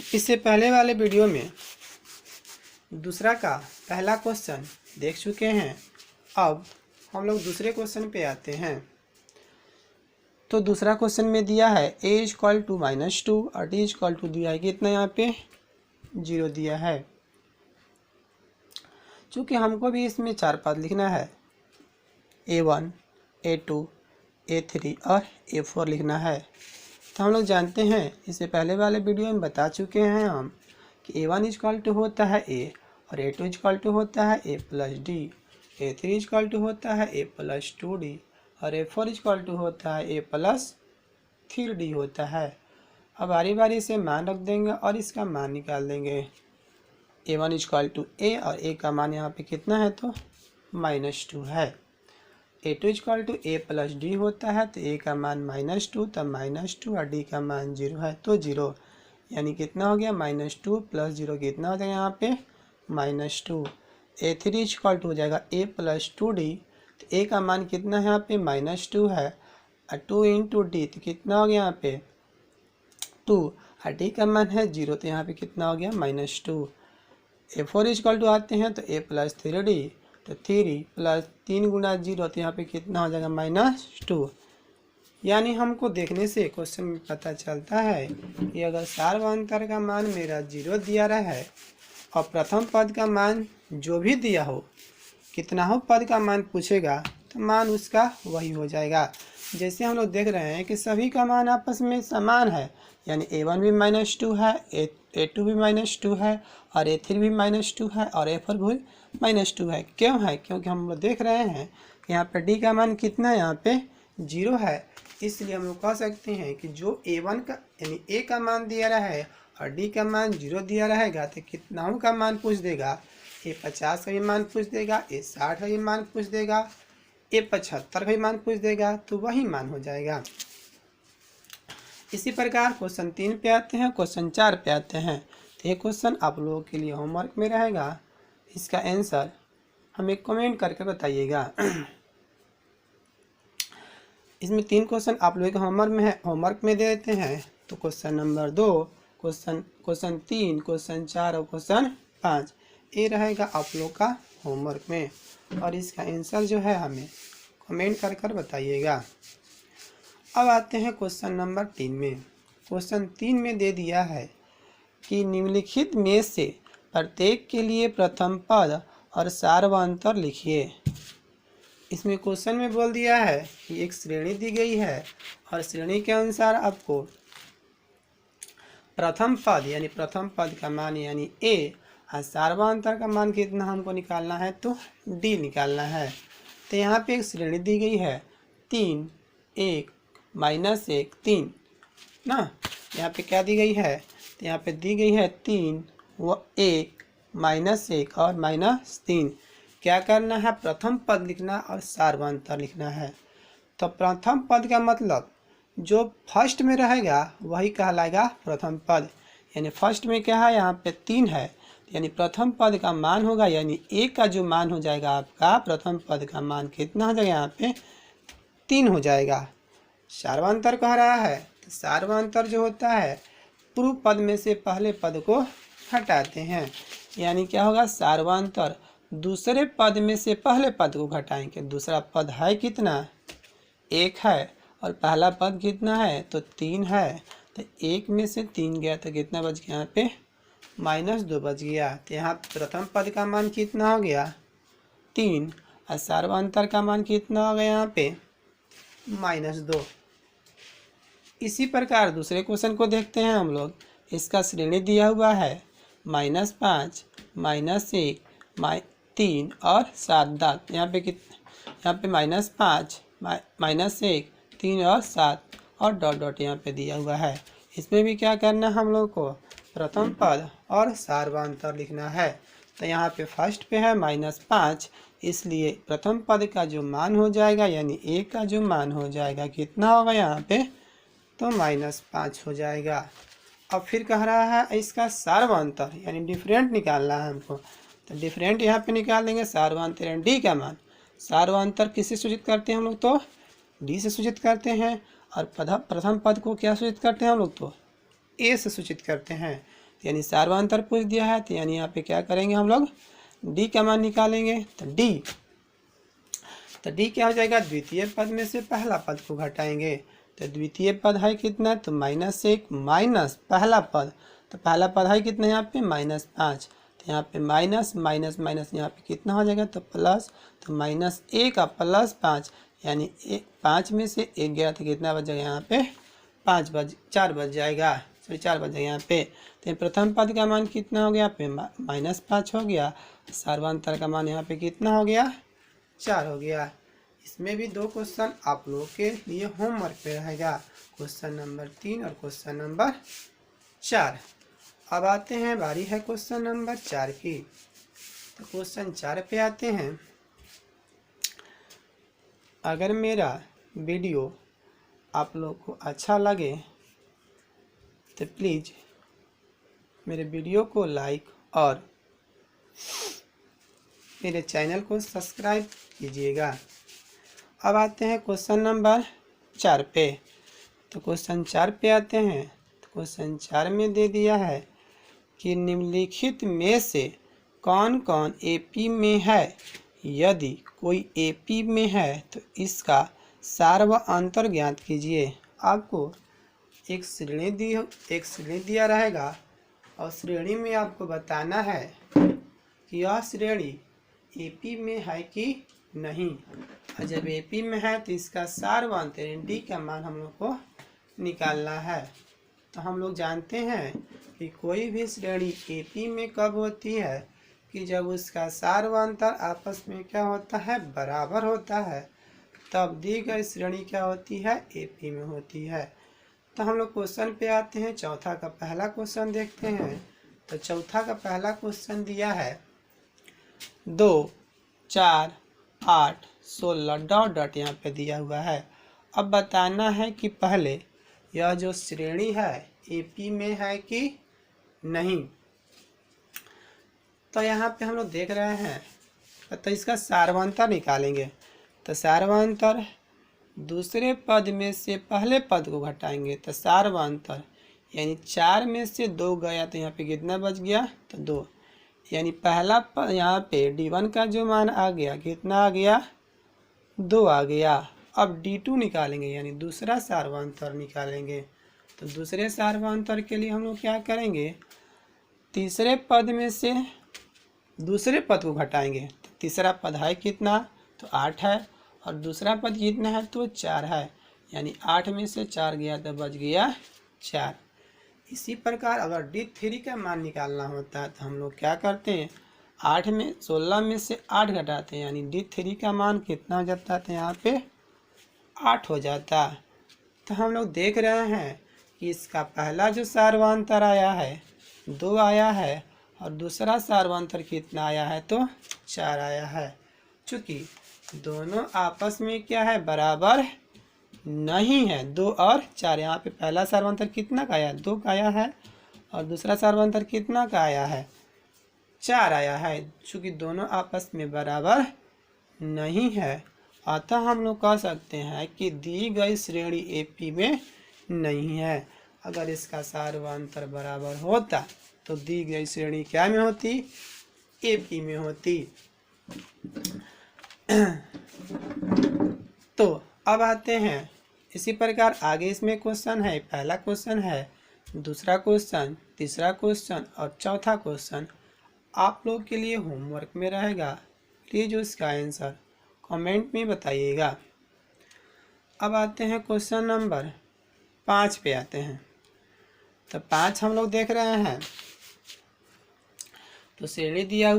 इससे पहले वाले वीडियो में दूसरा का पहला क्वेश्चन देख चुके हैं। अब हम लोग दूसरे क्वेश्चन पे आते हैं। तो दूसरा क्वेश्चन में दिया है a इक्वल टू -2 और d इक्वल टू दिया है कितना, यहाँ पे 0 दिया है। चूँकि हमको भी इसमें 4 पद लिखना है, a1 a2 a3 और a4 लिखना है। तो हम लोग जानते हैं, इससे पहले वाले वीडियो में बता चुके हैं हम कि a1 इक्वल टू होता है a और a2 इक्वल टू होता है a plus d, a3 equal to होता है a प्लस 2d और a4 इक्वल टू होता है a प्लस 3d होता है। अब बारी बारी से मान रख देंगे और इसका मान निकाल देंगे। a1 इक्वल टू a और a का मान यहाँ पे कितना है, तो -2 है। a2 equal to a plus d होता है, तो a का मान -2 तब -2 और d का मान 0 है, तो 0 यानी कितना हो गया, -2 प्लस 0 कितना हो जाएगा यहाँ पे -2। a3 इक्वल टू हो जाएगा a प्लस 2d, तो a का मान कितना है यहाँ पे -2 है और 2 इंटू डी तो कितना हो गया यहाँ पे 2 और d का मान है 0, तो यहाँ पे कितना हो गया -2। a4 इक्वल टू आते हैं तो a प्लस 3d, तो 3 प्लस 3 गुना 0 तो यहाँ पे कितना हो जाएगा -2। यानी हमको देखने से क्वेश्चन में पता चलता है कि अगर सार्वंतर का मान मेरा 0 दिया रहा है और प्रथम पद का मान जो भी दिया हो, कितना हो पद का मान पूछेगा तो मान उसका वही हो जाएगा। जैसे हम लोग देख रहे हैं कि सभी का मान आपस में समान है, यानी a1 भी -2 है, a2 भी -2 है और a3 भी -2 है और a4 भी -2 है। क्यों है? क्योंकि हम लोग देख रहे हैं कि यहाँ पे d का मान कितना है, यहाँ पे 0 है। इसलिए हम लोग कह सकते हैं कि जो a1 का यानी a का मान दिया रहा है और d का मान 0 दिया रहेगा तो कितनाओं का मान पूछ देगा, a 50 का भी मान पूछ देगा, a 60 का भी मान पूछ देगा, a 75 का भी मान पूछ देगा, तो वही मान हो जाएगा। इसी प्रकार क्वेश्चन 3 पे आते हैं, क्वेश्चन 4 पे आते हैं। तो ये क्वेश्चन आप लोगों के लिए होमवर्क में रहेगा, इसका आंसर हमें कमेंट करके बताइएगा। इसमें 3 क्वेश्चन आप लोगों के होमवर्क में दे देते हैं। तो क्वेश्चन नंबर 2, क्वेश्चन 3, क्वेश्चन 4 और क्वेश्चन 5 ये रहेगा आप लोग का होमवर्क में, और इसका आंसर जो है हमें कमेंट कर बताइएगा। अब आते हैं क्वेश्चन नंबर 3 में। क्वेश्चन 3 में दे दिया है कि निम्नलिखित में से प्रत्येक के लिए प्रथम पद और सार्वंतर लिखिए। इसमें क्वेश्चन में बोल दिया है कि एक श्रेणी दी गई है और श्रेणी के अनुसार आपको प्रथम पद यानी प्रथम पद का मान यानी a और सार्वंतर का मान कितना हमको निकालना है, तो d निकालना है। तो यहाँ पे एक श्रेणी दी गई है 3 1 -1 3 ना, यहाँ पे क्या दी गई है, तो यहाँ पे दी गई है 3 व 1 -1 और -3। क्या करना है, प्रथम पद लिखना और सार्वंतर लिखना है। तो प्रथम पद का मतलब जो फर्स्ट में रहेगा वही कहलाएगा प्रथम पद। यानी फर्स्ट में क्या है, यहाँ पे 3 है, यानी प्रथम पद का मान होगा, यानी a का जो मान हो जाएगा आपका प्रथम पद का मान कितना हो जाएगा, यहाँ पे 3 हो जाएगा। सार्वंतर कह रहा है, तो सार्वंतर जो होता है पूर्व पद में से पहले पद को हटाते हैं, यानी क्या होगा, सार्वंतर दूसरे पद में से पहले पद को घटाएंगे। दूसरा पद है कितना, 1 है और पहला पद कितना है, तो 3 है। तो 1 में से 3 गया तो कितना बच गया, यहाँ पे -2 बच गया। तो यहाँ प्रथम पद का मान कितना हो गया 3 और सार्वंतर का मान कितना हो गया यहाँ पे -2। इसी प्रकार दूसरे क्वेश्चन को देखते हैं हम लोग। इसका श्रेणी दिया हुआ है -5 -1 3 और 7 दांत। यहाँ पे यहाँ पे -5 -1 3 और 7 और डॉट डॉट यहाँ पे दिया हुआ है। इसमें भी क्या करना है हम लोग को, प्रथम पद और सार्वंतर लिखना है। तो यहाँ पे फर्स्ट पे है -5, इसलिए प्रथम पद का जो मान हो जाएगा यानी a का जो मान हो जाएगा कितना होगा यहाँ पे, तो -5 हो जाएगा। अब फिर कह रहा है इसका सार्वंतर यानी डिफरेंट निकालना है हमको। तो डिफरेंट यहाँ पे निकाल देंगे, सार्वंतर यानी d का मान। सार्वंतर किससे सूचित करते हैं हम लोग, तो d से सूचित करते हैं, और प्रथम पद को क्या सूचित करते हैं हम लोग, तो a से सूचित करते हैं। यानी सार्वंतर पूछ दिया है, तो यानी यहाँ पे क्या करेंगे हम लोग, डी का मान निकालेंगे। तो डी क्या हो जाएगा, द्वितीय पद में से पहला पद को घटाएंगे। तो द्वितीय पद है कितना, तो -1 माइनस पहला पद, तो पहला पद है कितना यहाँ पे -5, तो यहाँ पे माइनस माइनस माइनस यहाँ पे कितना हो जाएगा, तो प्लस, तो -1 का +5 यानी 5 में से 1 गया तो कितना बच जाएगा यहाँ पे 4 बच जाएगा, सॉरी 4 बच जाएगा यहाँ पे। तो प्रथम पद का मान कितना हो गया यहाँ पे -5 हो गया, सार्वंतर का मान यहाँ पे कितना हो गया 4 हो गया। इसमें भी 2 क्वेश्चन आप लोगों के लिए होमवर्क पे रहेगा, क्वेश्चन नंबर 3 और क्वेश्चन नंबर 4। अब आते हैं, बारी है क्वेश्चन नंबर 4 की। तो क्वेश्चन 4 पे आते हैं। अगर मेरा वीडियो आप लोग को अच्छा लगे तो प्लीज़ मेरे वीडियो को लाइक और मेरे चैनल को सब्सक्राइब कीजिएगा। अब आते हैं क्वेश्चन नंबर 4 पे। तो क्वेश्चन 4 पे आते हैं। तो क्वेश्चन 4 में दे दिया है कि निम्नलिखित में से कौन कौन एपी में है, यदि कोई एपी में है तो इसका सार व अंतर ज्ञात कीजिए। आपको एक श्रेणी दिया रहेगा और श्रेणी में आपको बताना है कि यह श्रेणी एपी में है कि नहीं, और जब एपी में है तो इसका सार व अंतर डी का मान हम लोग को निकालना है। तो हम लोग जानते हैं कि कोई भी श्रेणी एपी में कब होती है, कि जब उसका सार व अंतर आपस में क्या होता है, बराबर होता है, तब दी गई श्रेणी क्या होती है, एपी में होती है। तो हम लोग क्वेश्चन पे आते हैं। चौथा का पहला क्वेश्चन देखते हैं। तो चौथा का पहला क्वेश्चन दिया है 2, 4, 8, 16 डॉट डॉट यहाँ पे दिया हुआ है। अब बताना है कि पहले यह जो श्रेणी है एपी में है कि नहीं। तो यहाँ पे हम लोग देख रहे हैं, तो इसका सार्वंतर निकालेंगे। तो सार्वंतर दूसरे पद में से पहले पद को घटाएंगे। तो सार्वंतर यानी 4 में से 2 गया तो यहाँ पे कितना बच गया, तो 2, यानी पहला पद यहाँ पे D1 का जो मान आ गया कितना आ गया, 2 आ गया। अब D2 निकालेंगे यानी दूसरा सार्वंतर निकालेंगे। तो दूसरे सार्वंतर के लिए हम लोग क्या करेंगे, तीसरे पद में से दूसरे पद को घटाएंगे। तो तीसरा पद है कितना, तो 8 है, और दूसरा पद कितना है, तो 4 है, यानी 8 में से 4 गया तो बच गया 4। इसी प्रकार अगर D3 का मान निकालना होता है तो हम लोग क्या करते हैं, 16 में से 8 घटाते हैं, यानी D3 का मान कितना हो जाता है, तो यहाँ पे 8 हो जाता। तो हम लोग देख रहे हैं कि इसका पहला जो सार्वंतर आया है 2 आया है, और दूसरा सार्वंतर कितना आया है, तो 4 आया है। चूँकि दोनों आपस में क्या है, बराबर नहीं है, 2 और 4। यहाँ पे पहला सार्वंतर कितना का आया, 2 का आया है, और दूसरा सार्वंतर कितना का आया है, 4 आया है। चूँकि दोनों आपस में बराबर नहीं है, अतः हम लोग कह सकते हैं कि दी गई श्रेणी एपी में नहीं है। अगर इसका सार व अंतर बराबर होता तो दी गई श्रेणी क्या में होती, एपी में होती। तो अब आते हैं, इसी प्रकार आगे इसमें क्वेश्चन है, पहला क्वेश्चन है, दूसरा क्वेश्चन, तीसरा क्वेश्चन और चौथा क्वेश्चन आप लोग के लिए होमवर्क में रहेगा। प्लीज़ उसका आंसर कमेंट में बताइएगा। अब आते हैं क्वेश्चन नंबर 5 पे आते हैं। तो 5 हम लोग देख रहे हैं। तो श्रेणी दिया